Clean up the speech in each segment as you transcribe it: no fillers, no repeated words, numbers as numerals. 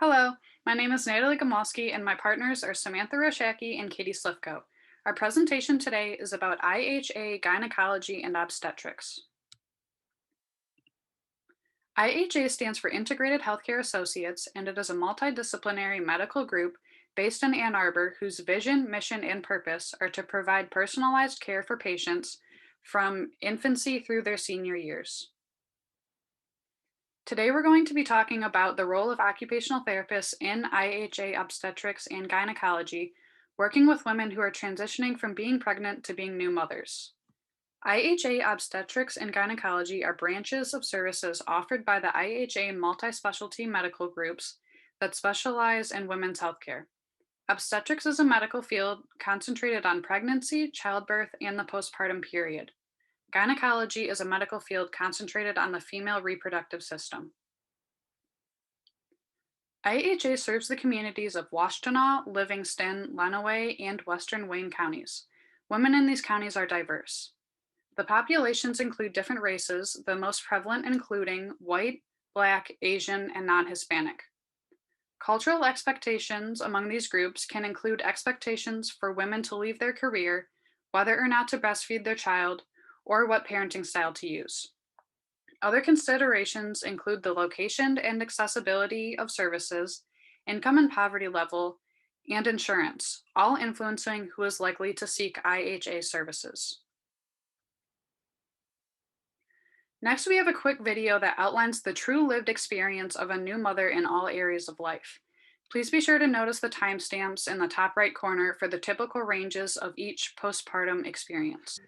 Hello, my name is Natalie Gamalski and my partners are Samantha Rosochacki and Slifco. Our presentation today is about IHA Gynecology and Obstetrics. IHA stands for Integrated Healthcare Associates, and it is a multidisciplinary medical group based in Ann Arbor whose vision, mission, and purpose are to provide personalized care for patients from infancy through their senior years. Today, we're going to be talking about the role of occupational therapists in IHA obstetrics and gynecology, working with women who are transitioning from being pregnant to being new mothers. IHA obstetrics and gynecology are branches of services offered by the IHA multi-specialty medical groups that specialize in women's healthcare. Obstetrics is a medical field concentrated on pregnancy, childbirth, and the postpartum period. Gynecology is a medical field concentrated on the female reproductive system. IHA serves the communities of Washtenaw, Livingston, Lenawee, and Western Wayne counties. Women in these counties are diverse. The populations include different races, the most prevalent including white, Black, Asian, and non-Hispanic. Cultural expectations among these groups can include expectations for women to leave their career, whether or not to breastfeed their child, or what parenting style to use. Other considerations include the location and accessibility of services, income and poverty level, and insurance, all influencing who is likely to seek IHA services. Next, we have a quick video that outlines the true lived experience of a new mother in all areas of life. Please be sure to notice the timestamps in the top right corner for the typical ranges of each postpartum experience.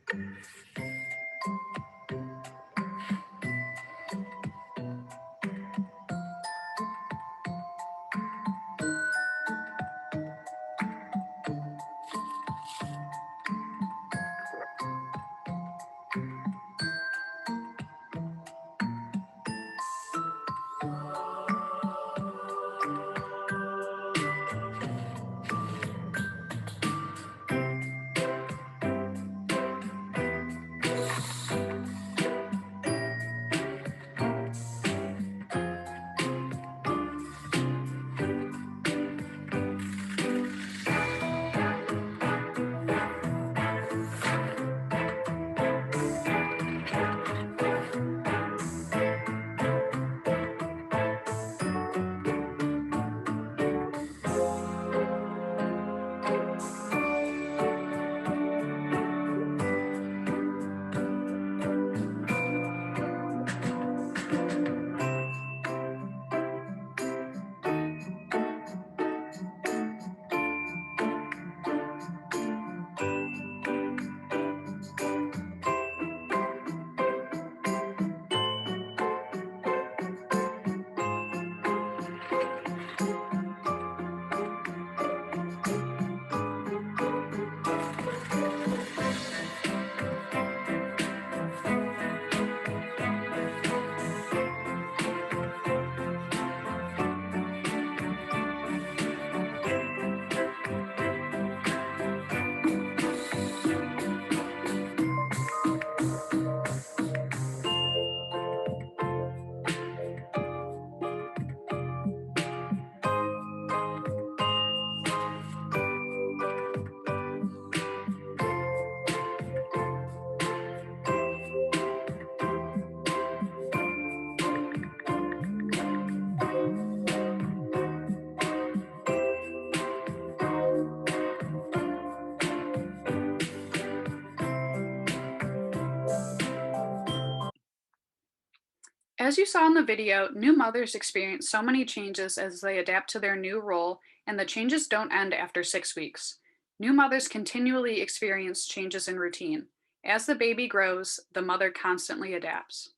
As you saw in the video, new mothers experience so many changes as they adapt to their new role, and the changes don't end after 6 weeks. New mothers continually experience changes in routine. As the baby grows, the mother constantly adapts.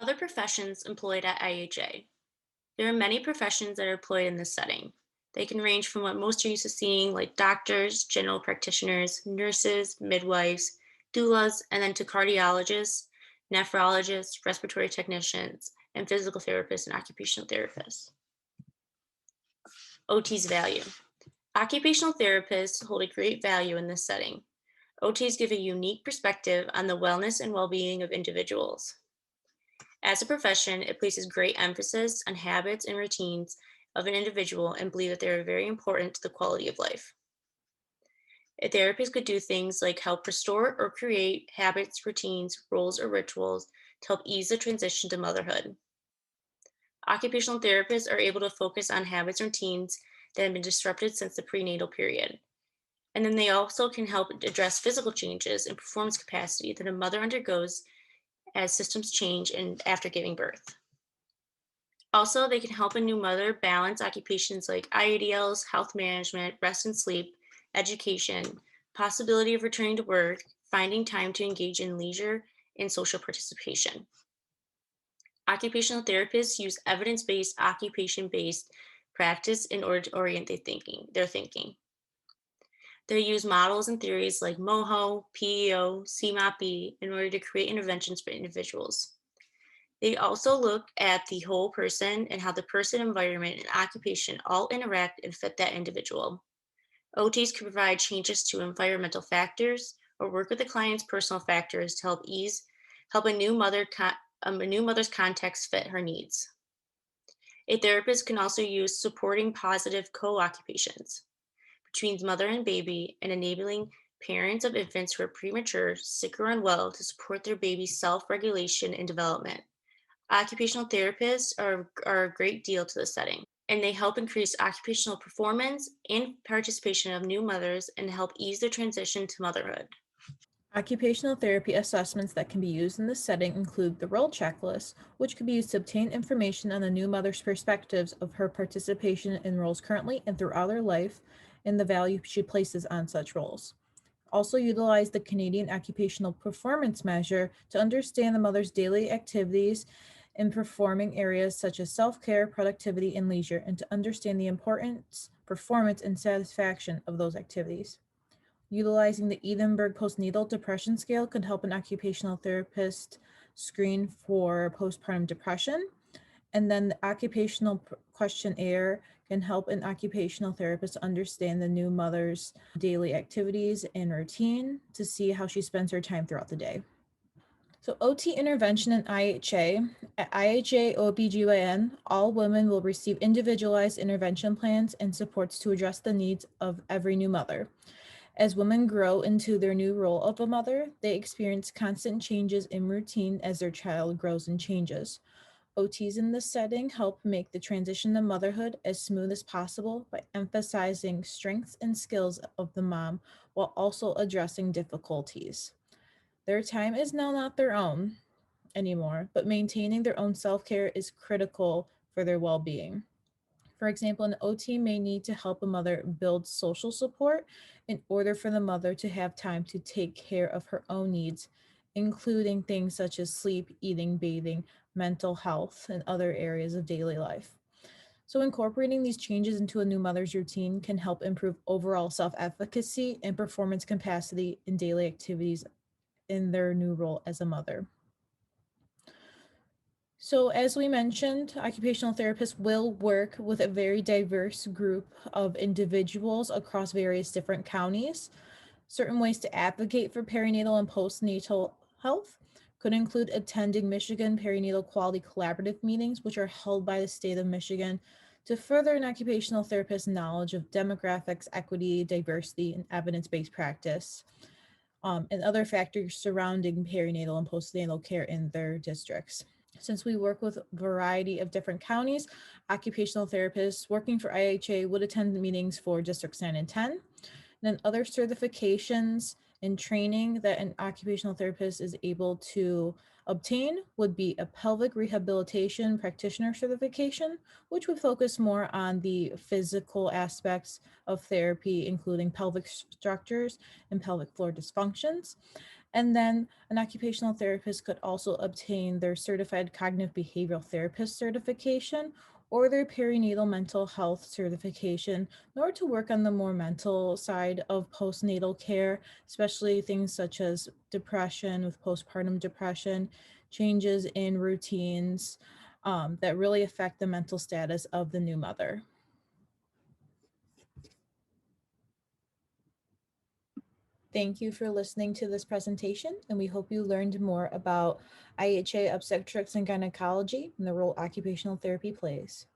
Other professions employed at IHA. There are many professions that are employed in this setting. They can range from what most are used to seeing, like doctors, general practitioners, nurses, midwives, doulas, and then to cardiologists, nephrologists, respiratory technicians, and physical therapists and occupational therapists. OT's value. Occupational therapists hold a great value in this setting. OTs give a unique perspective on the wellness and well-being of individuals. As a profession, it places great emphasis on habits and routines of an individual and believe that they are very important to the quality of life. A therapist could do things like help restore or create habits, routines, roles, or rituals to help ease the transition to motherhood. Occupational therapists are able to focus on habits and routines that have been disrupted since the prenatal period. And then they also can help address physical changes in performance capacity that a mother undergoes as systems change and after giving birth. Also, they can help a new mother balance occupations like IADLs, health management, rest and sleep, education, possibility of returning to work, finding time to engage in leisure, and social participation. Occupational therapists use evidence-based, occupation-based practice in order to orient their thinking. They use models and theories like MOHO, PEO, CMAP in order to create interventions for individuals. They also look at the whole person and how the person, environment, and occupation all interact and fit that individual. OTs can provide changes to environmental factors or work with the client's personal factors to help a new mother's context fit her needs. A therapist can also use supporting positive co-occupations between mother and baby and enabling parents of infants who are premature, sick, or unwell to support their baby's self-regulation and development. Occupational therapists are a great deal to the setting, and they help increase occupational performance and participation of new mothers and help ease the transition to motherhood. Occupational therapy assessments that can be used in this setting include the role checklist, which can be used to obtain information on the new mother's perspectives of her participation in roles currently and throughout her life, and the value she places on such roles. Also utilize the Canadian Occupational Performance Measure to understand the mother's daily activities in performing areas such as self-care, productivity, and leisure, and to understand the importance, performance, and satisfaction of those activities. Utilizing the Edinburgh Postnatal Depression Scale could help an occupational therapist screen for postpartum depression. And then the occupational questionnaire can help an occupational therapist understand the new mother's daily activities and routine to see how she spends her time throughout the day. So OT intervention in IHA. At IHA OBGYN, all women will receive individualized intervention plans and supports to address the needs of every new mother. As women grow into their new role of a mother, they experience constant changes in routine as their child grows and changes. OTs in this setting help make the transition to motherhood as smooth as possible by emphasizing strengths and skills of the mom while also addressing difficulties. Their time is now not their own anymore, but maintaining their own self-care is critical for their well-being. For example, an OT may need to help a mother build social support in order for the mother to have time to take care of her own needs, including things such as sleep, eating, bathing, mental health, and other areas of daily life. So, incorporating these changes into a new mother's routine can help improve overall self efficacy and performance capacity in daily activities in their new role as a mother. So, as we mentioned, occupational therapists will work with a very diverse group of individuals across various different counties. Certain ways to advocate for perinatal and postnatal health could include attending Michigan Perinatal Quality Collaborative meetings, which are held by the state of Michigan to further an occupational therapist's knowledge of demographics, equity, diversity, and evidence-based practice, and other factors surrounding perinatal and postnatal care in their districts. Since we work with a variety of different counties, occupational therapists working for IHA would attend the meetings for Districts 9 and 10. Then other certifications and training that an occupational therapist is able to obtain would be a pelvic rehabilitation practitioner certification, which would focus more on the physical aspects of therapy, including pelvic structures and pelvic floor dysfunctions. And then an occupational therapist could also obtain their certified cognitive behavioral therapist certification or their perinatal mental health certification in order to work on the more mental side of postnatal care, especially things such as depression with postpartum depression, changes in routines that really affect the mental status of the new mother. Thank you for listening to this presentation, and we hope you learned more about IHA Obstetrics and Gynecology and the role occupational therapy plays.